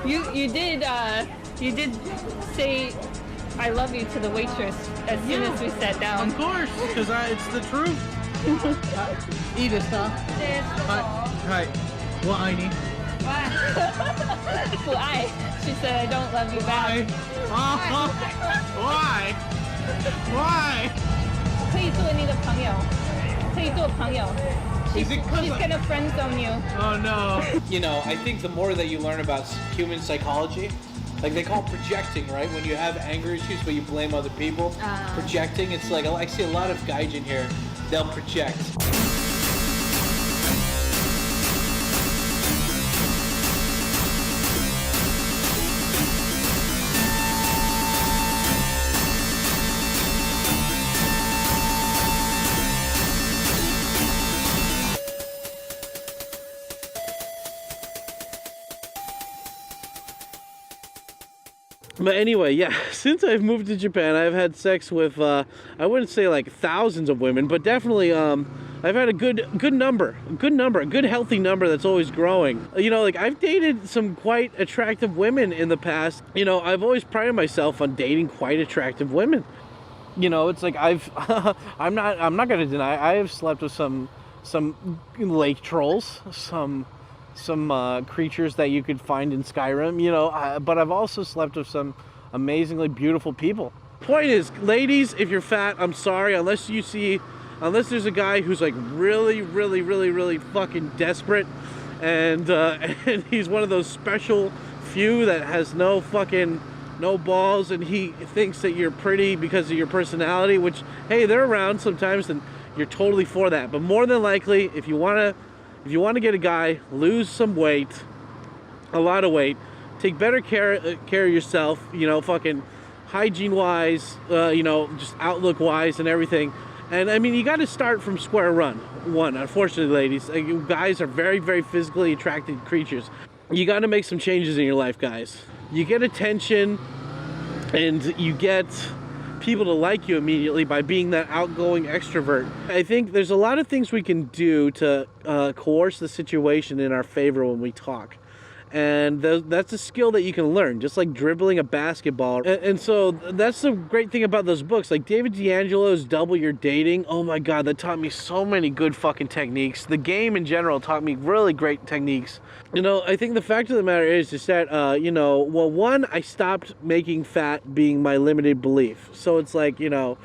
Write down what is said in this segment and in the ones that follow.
You did say I love you to the waitress as soon as we sat down. Of course, because it's the truth. いいですか？はい。What I need? Why? She said I don't love you back. Why? Why? 可以做你的朋友，可以做朋友。She's gonna friend zone you. Oh no. You know, I think the more that you learn about human psychology, like they call it projecting, right? When you have anger issues but you blame other people, projecting, it's like, I see a lot of gaijin here, they'll project. But anyway, yeah, since I've moved to Japan, I've had sex with, I wouldn't say like thousands of women, but definitely, I've had a good healthy number that's always growing. You know, like I've dated some quite attractive women in the past. You know, I've always prided myself on dating quite attractive women. You know, it's like I'm not gonna deny, I have slept with some lake trolls, some creatures that you could find in Skyrim, you know, but I've also slept with some amazingly beautiful people. Point is, ladies, if you're fat, I'm sorry, unless there's a guy who's like really fucking desperate, and and he's one of those special few that has no balls, and he thinks that you're pretty because of your personality, which, hey, they're around sometimes, and you're totally for that. But more than likely, if you want to get a guy, lose some weight, a lot of weight, take better care of yourself, you know, fucking hygiene-wise, you know, just outlook-wise and everything. And I mean, you got to start from square one. Unfortunately, ladies, guys are very physically attracted creatures. You got to make some changes in your life, guys. You get attention, and you get people to like you immediately by being that outgoing extrovert. I think there's a lot of things we can do to coerce the situation in our favor when we talk. And that's a skill that you can learn, just like dribbling a basketball. And so that's the great thing about those books. Like David D'Angelo's Double Your Dating. Oh my God, that taught me so many good fucking techniques. The game in general taught me really great techniques. You know, I think the fact of the matter is that, you know, well, one, I stopped making fat being my limited belief. So it's like, you know,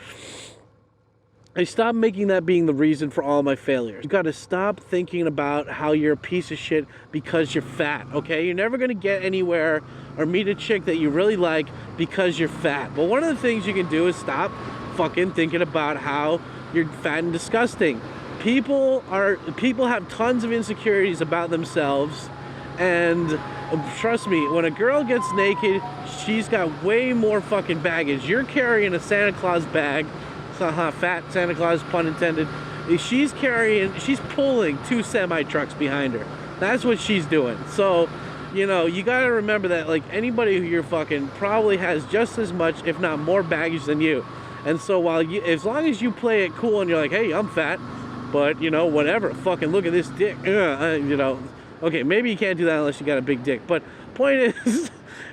I stopped making that being the reason for all my failures. You gotta stop thinking about how you're a piece of shit because you're fat, okay? You're never gonna get anywhere or meet a chick that you really like because you're fat. But one of the things you can do is stop fucking thinking about how you're fat and disgusting. People have tons of insecurities about themselves, and trust me, when a girl gets naked, she's got way more fucking baggage. You're carrying a Santa Claus bag, fat Santa Claus, pun intended. She's pulling 2 semi-trucks behind her. That's what she's doing. So, you know, you gotta remember that, like, anybody who you're fucking probably has just as much, if not more, baggage than you. And so as long as you play it cool and you're like, hey, I'm fat, but, you know, whatever, fucking look at this dick, you know, okay, maybe you can't do that unless you got a big dick. But point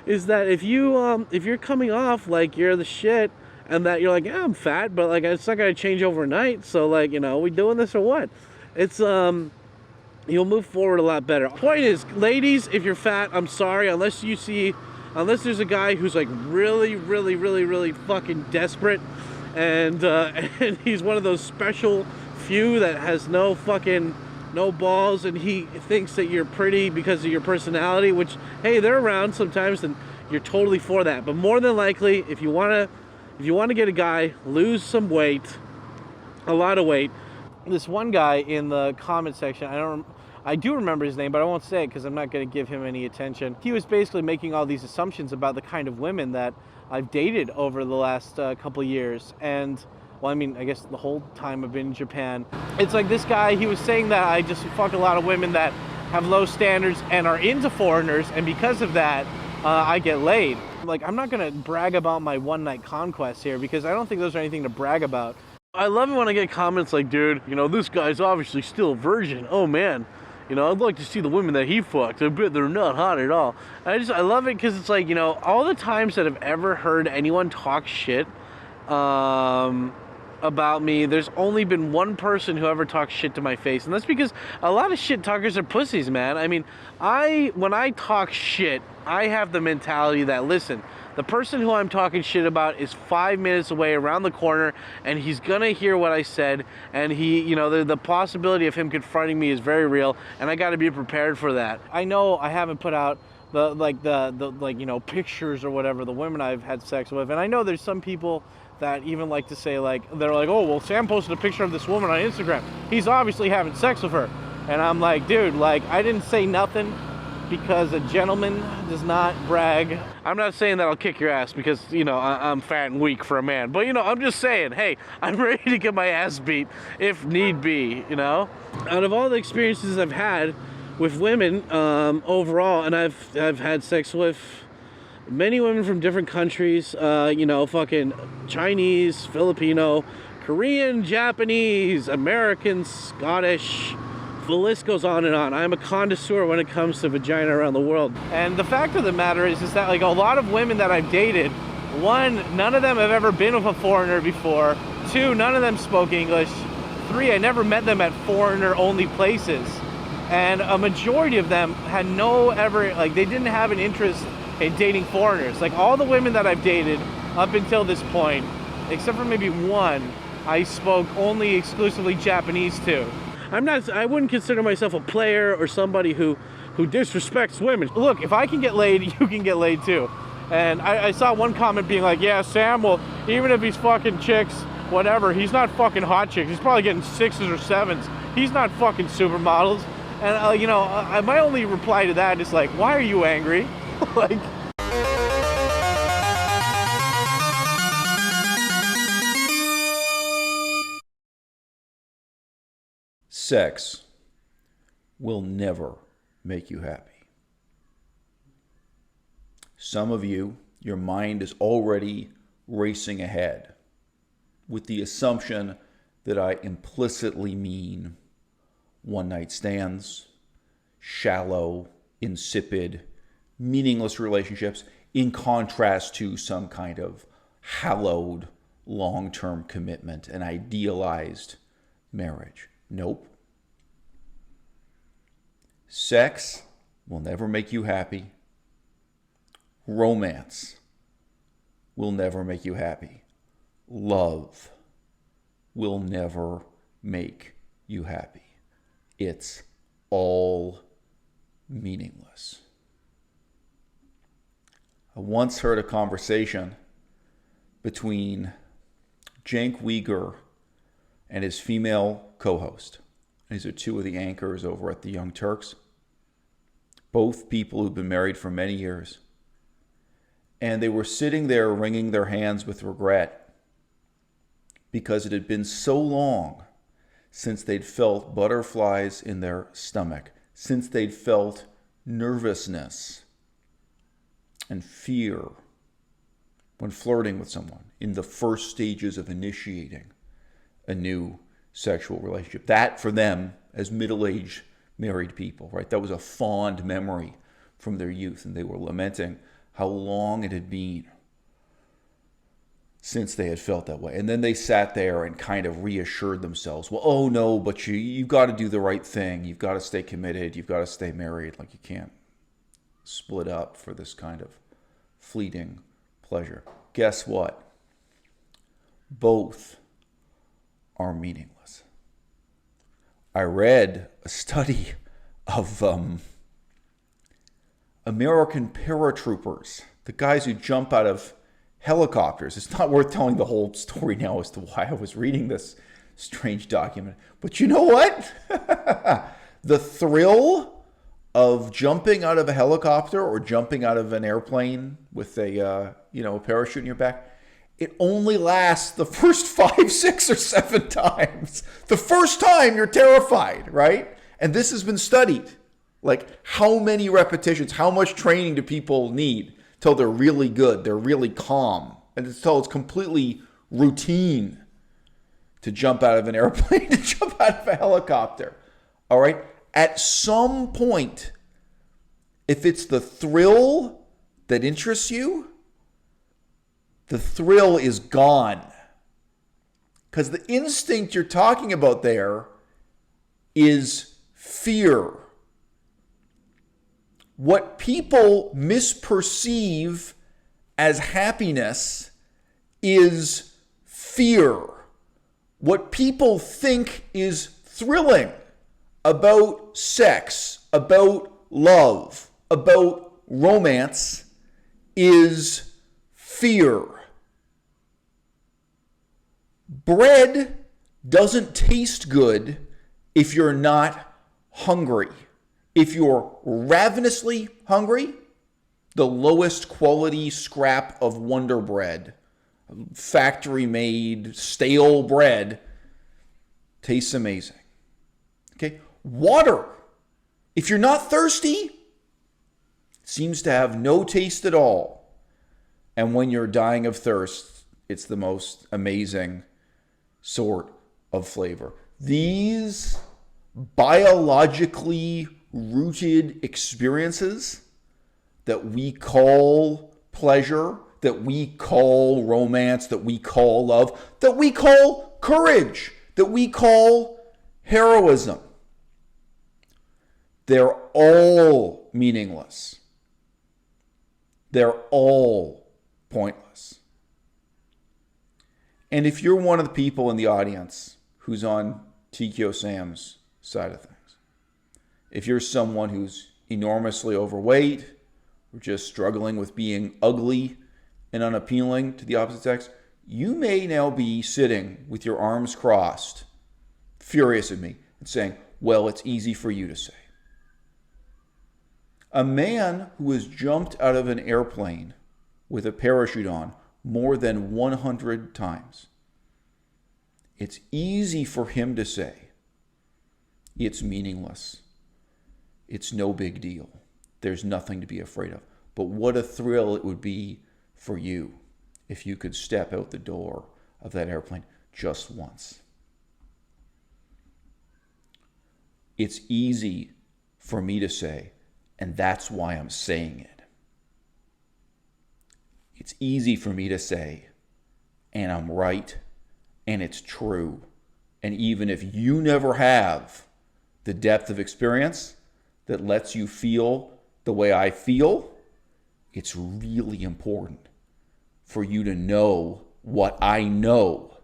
is that if you're coming off like you're the shit, and that you're like, yeah, I'm fat, but like it's not gonna change overnight. So like, you know, we doing this or what? It's you'll move forward a lot better. Point is, ladies, if you're fat, I'm sorry, unless there's a guy who's like really fucking desperate, and and he's one of those special few that has no balls, and he thinks that you're pretty because of your personality, which, hey, they're around sometimes, and you're totally for that. But more than likely, if you want to get a guy, lose some weight, a lot of weight. This one guy in the comment section, I do remember his name, but I won't say it because I'm not going to give him any attention. He was basically making all these assumptions about the kind of women that I've dated over the last couple of years. And, well, I mean, I guess the whole time I've been in Japan. It's like this guy, he was saying that I just fuck a lot of women that have low standards and are into foreigners, and because of that, I get laid. Like, I'm not gonna brag about my one-night conquests here because I don't think those are anything to brag about. I love it when I get comments like, dude, you know, this guy's obviously still a virgin. Oh man, You know, I'd like to see the women that he fucked. I bet they're not hot at all. I love it because it's like, you know, all the times that I've ever heard anyone talk shit about me, there's only been one person who ever talks shit to my face, and that's because a lot of shit talkers are pussies, man. I mean, when I talk shit, I have the mentality that, listen, the person who I'm talking shit about is 5 minutes away around the corner, and he's gonna hear what I said, and he, you know, the possibility of him confronting me is very real, and I gotta be prepared for that. I know I haven't put out the you know, pictures or whatever, the women I've had sex with, and I know there's some people that even like to say, like, they're like, oh, well, Sam posted a picture of this woman on Instagram. He's obviously having sex with her. And I'm like, dude, like, I didn't say nothing because a gentleman does not brag. I'm not saying that I'll kick your ass because, you know, I'm fat and weak for a man. But, you know, I'm just saying, hey, I'm ready to get my ass beat if need be, you know? Out of all the experiences I've had with women overall, and I've had sex with many women from different countries, you know, fucking Chinese, Filipino, Korean, Japanese, American, Scottish, the list goes on and on. I'm a connoisseur when it comes to vagina around the world. And the fact of the matter is that, like, a lot of women that I've dated, one, none of them have ever been with a foreigner before. Two, none of them spoke English. Three, I never met them at foreigner-only places. And a majority of them had they didn't have an interest in dating foreigners. Like, all the women that I've dated up until this point, except for maybe one, I spoke only exclusively Japanese to. I wouldn't consider myself a player or somebody who disrespects women. Look, if I can get laid, you can get laid too. And I saw one comment being like, yeah, Sam, well, even if he's fucking chicks, whatever, he's not fucking hot chicks. He's probably getting 6s or 7s. He's not fucking supermodels. And, you know, my only reply to that is like, why are you angry? Like, sex will never make you happy. Some of you, your mind is already racing ahead with the assumption that I implicitly mean one-night stands, shallow, insipid, meaningless relationships, in contrast to some kind of hallowed long-term commitment, an idealized marriage. Nope. Sex will never make you happy. Romance will never make you happy. Love will never make you happy. It's all meaningless. I once heard a conversation between Cenk Uygur and his female co-host. These are two of the anchors over at the Young Turks. Both people who've been married for many years. And they were sitting there wringing their hands with regret because it had been so long since they'd felt butterflies in their stomach, since they'd felt nervousness and fear when flirting with someone in the first stages of initiating a new sexual relationship. That, for them, as middle-aged married people, right? That was a fond memory from their youth, and they were lamenting how long it had been since they had felt that way. And then they sat there and kind of reassured themselves, well, oh no, but you've got to do the right thing. You've got to stay committed. You've got to stay married. Like, you can't split up for this kind of fleeting pleasure. Guess what? Both are meaningless. I read a study of American paratroopers, the guys who jump out of helicopters. It's not worth telling the whole story now as to why I was reading this strange document. But you know what? The thrill of jumping out of a helicopter or jumping out of an airplane with a parachute in your back, it only lasts the first 5, 6, or 7 times. The first time you're terrified, right? And this has been studied. Like, how many repetitions, how much training do people need till they're really good, they're really calm, and until it's completely routine to jump out of an airplane, to jump out of a helicopter, all right? at some point, if it's the thrill that interests you, the thrill is gone. Because the instinct you're talking about there is fear. What people misperceive as happiness is fear. What people think is thrilling about sex, about love, about romance is fear. Bread doesn't taste good if you're not hungry. If you're ravenously hungry, the lowest quality scrap of Wonder Bread, factory-made, stale bread, tastes amazing. Okay? Water, if you're not thirsty, seems to have no taste at all. And when you're dying of thirst, it's the most amazing sort of flavor. These biologically rooted experiences that we call pleasure, that we call romance, that we call love, that we call courage, that we call heroism, they're all meaningless. They're all pointless. And if you're one of the people in the audience who's on Tkyosam side of things, if you're someone who's enormously overweight or just struggling with being ugly and unappealing to the opposite sex, you may now be sitting with your arms crossed, furious at me, and saying, well, it's easy for you to say. A man who has jumped out of an airplane with a parachute on more than 100 times, it's easy for him to say, it's meaningless. It's no big deal. There's nothing to be afraid of. But what a thrill it would be for you if you could step out the door of that airplane just once. It's easy for me to say, and that's why I'm saying it. It's easy for me to say, and I'm right, and it's true. And even if you never have the depth of experience that lets you feel the way I feel, it's really important for you to know what I know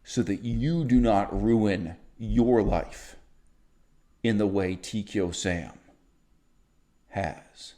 so that you do not ruin your life in the way Tkyosam has.